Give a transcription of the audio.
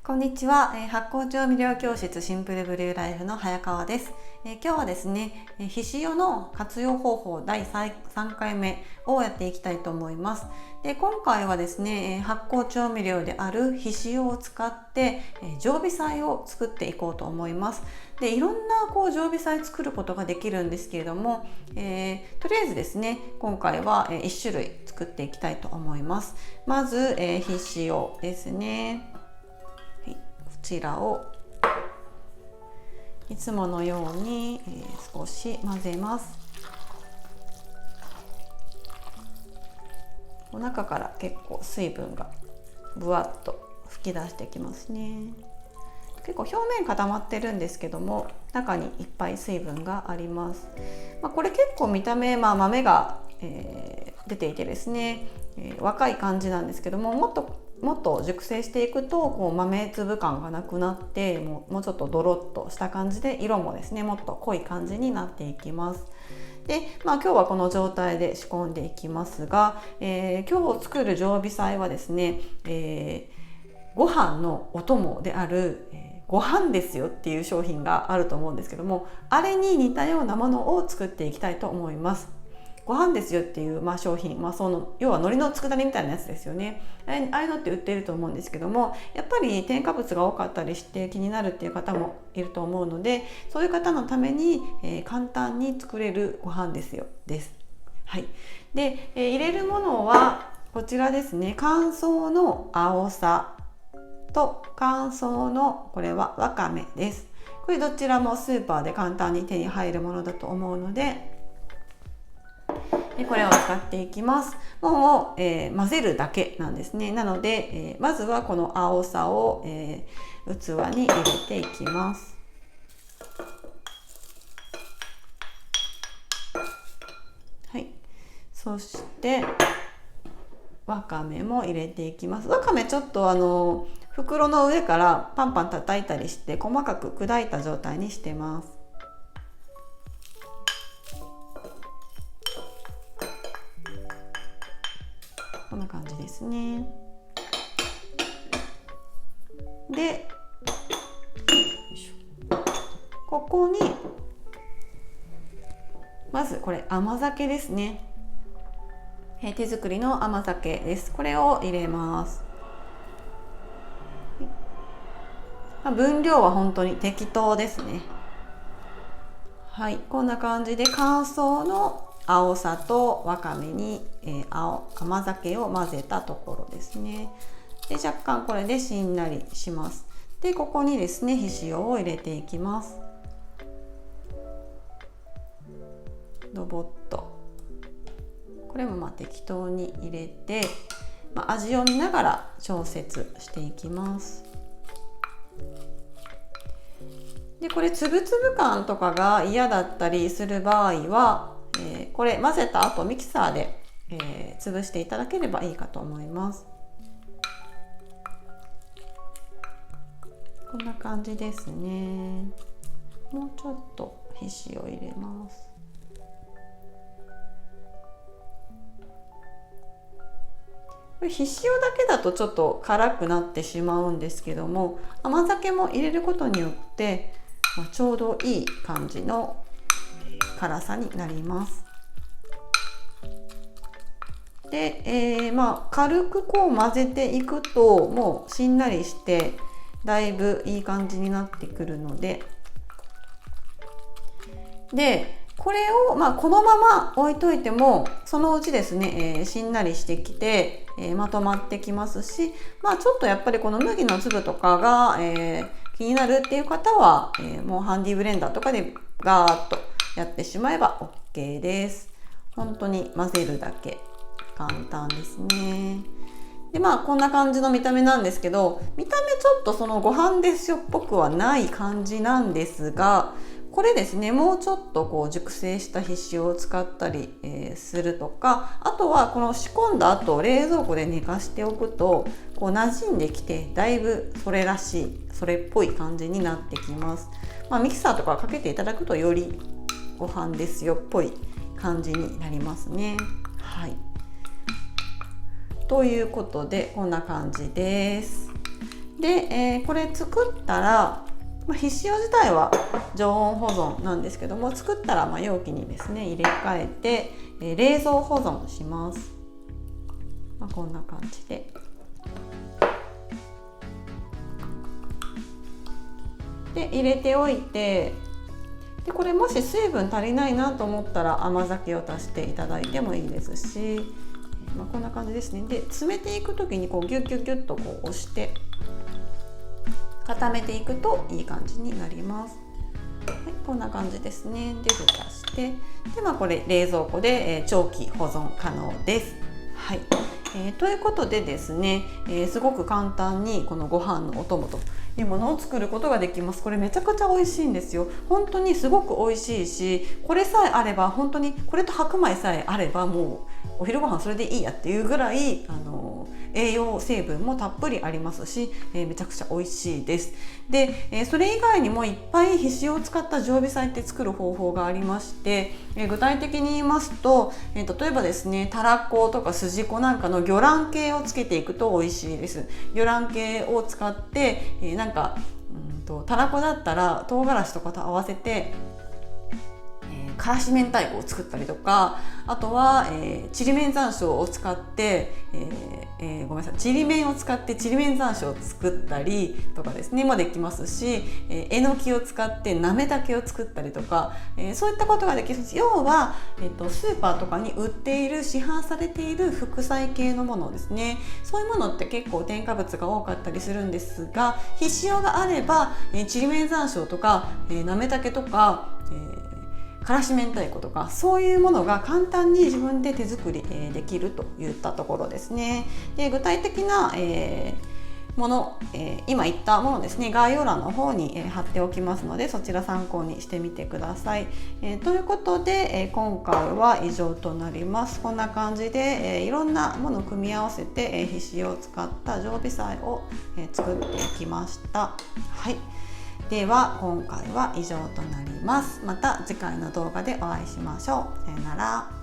こんにちは、発酵調味料教室シンプルブルーライフの早川です。今日はですね、ひしおの活用方法第3回目をやっていきたいと思います。で、今回はですね、発酵調味料であるひしおを使って常備菜を作っていこうと思います。で、いろんな常備菜作ることができるんですけれども、とりあえずですね、今回は1種類作っていきたいと思います。まず、ひしおですね。こちらをいつものように少し混ぜます。中から結構水分がぶわっと吹き出してきますね。結構表面固まってるんですけども、中にいっぱい水分があります。これ結構見た目、豆が、出ていてですね、若い感じなんですけども、もっと熟成していくと豆粒感がなくなってもうちょっとドロッとした感じで、色もですねもっと濃い感じになっていきます。で、今日はこの状態で仕込んでいきますが、今日作る常備菜はですね、ご飯のお供である、ご飯ですよっていう商品があると思うんですけども、あれに似たようなものを作っていきたいと思います。ご飯ですよっていう、商品、要は海苔の佃煮みたいなやつですよね。ああいうのって売っていると思うんですけども、やっぱり添加物が多かったりして気になるっていう方もいると思うので、そういう方のために、簡単に作れるご飯ですよです。はい。で、入れるものはこちらですね。乾燥の青さと乾燥のこれはわかめです。これどちらもスーパーで簡単に手に入るものだと思うので、これを使っていきます。もう、混ぜるだけなんですね。なので、まずはこの青さを、器に入れていきます。はい。そしてわかめも入れていきます。わかめちょっと袋の上からパンパン叩いたりして細かく砕いた状態にしてます。こんな感じですね。で、ここにまずこれ甘酒ですね。手作りの甘酒です。これを入れます。分量は本当に適当ですね。はい、こんな感じで乾燥の青さとわかめに、甘酒を混ぜたところですね。で、若干これでしんなりします。で、ここにですね、ひしおを入れていきます。ドボッと。これも適当に入れて、味を見ながら調節していきます。で、これつぶつぶ感とかが嫌だったりする場合は、これ混ぜた後ミキサーで、潰していただければいいかと思います。こんな感じですね。もうちょっとひしを入れます。これひしおだけだとちょっと辛くなってしまうんですけども、甘酒も入れることによってちょうどいい感じの辛さになります。で、軽く混ぜていくともうしんなりしてだいぶいい感じになってくるので、これをこのまま置いといてもそのうちですね、しんなりしてきて、まとまってきますし、ちょっとやっぱりこの麦の粒とかが、気になるっていう方は、もうハンディブレンダーとかでガーッとやってしまえば OK です。本当に混ぜるだけ、簡単ですね。で、こんな感じの見た目なんですけど、見た目ちょっとそのご飯ですよっぽくはない感じなんですが、これですね、もうちょっと熟成したひしおを使ったり、するとか、あとはこの仕込んだ後冷蔵庫で寝かしておくと馴染んできて、だいぶそれらしい、それっぽい感じになってきます。ミキサーとかかけていただくとよりご飯ですよっぽい感じになりますね。はい。ということでこんな感じです。で、これ作ったら、必使用自体は常温保存なんですけども、作ったら容器にですね入れ替えて、冷蔵保存します。こんな感じで。で入れておいて、でこれもし水分足りないなと思ったら甘酒を足していただいてもいいですし、こんな感じですね。で詰めていく時にギュッギュッギュッと押して固めていくといい感じになります。はい、こんな感じですね。で蓋して、でこれ冷蔵庫で、長期保存可能です。はい、ということでですね、すごく簡単にこのご飯のお供というものを作ることができます。これめちゃくちゃ美味しいんですよ。本当にすごく美味しいし、これさえあれば、本当にこれと白米さえあればもうお昼ご飯それでいいやっていうぐらい栄養成分もたっぷりありますし、めちゃくちゃ美味しいです。で、それ以外にもいっぱい必須を使った常備菜って作る方法がありまして、具体的に言いますと、例えばですね、たらことかすじこなんかの魚卵系をつけていくと美味しいです。魚卵系を使って、たらこだったら唐辛子とかと合わせてからし明太子を作ったりとか、あとは、ちりめん山椒を使って、ごめんなさい、ちりめんを使ってちりめん山椒を作ったりとかですねもできますし、えのきを使ってなめたけを作ったりとか、そういったことができます。要は、スーパーとかに売っている市販されている副菜系のものですね。そういうものって結構添加物が多かったりするんですが、必要があれば、ちりめん山椒とか、なめたけとか、からし明太子とか、そういうものが簡単に自分で手作りできるといったところですね。で具体的なもの、今言ったものですね、概要欄の方に貼っておきますので、そちら参考にしてみてください。ということで、今回は以上となります。こんな感じで、いろんなものを組み合わせて、必死を使った常備菜を、作っていきました。はい、では今回は以上となります。また次回の動画でお会いしましょう。さよなら。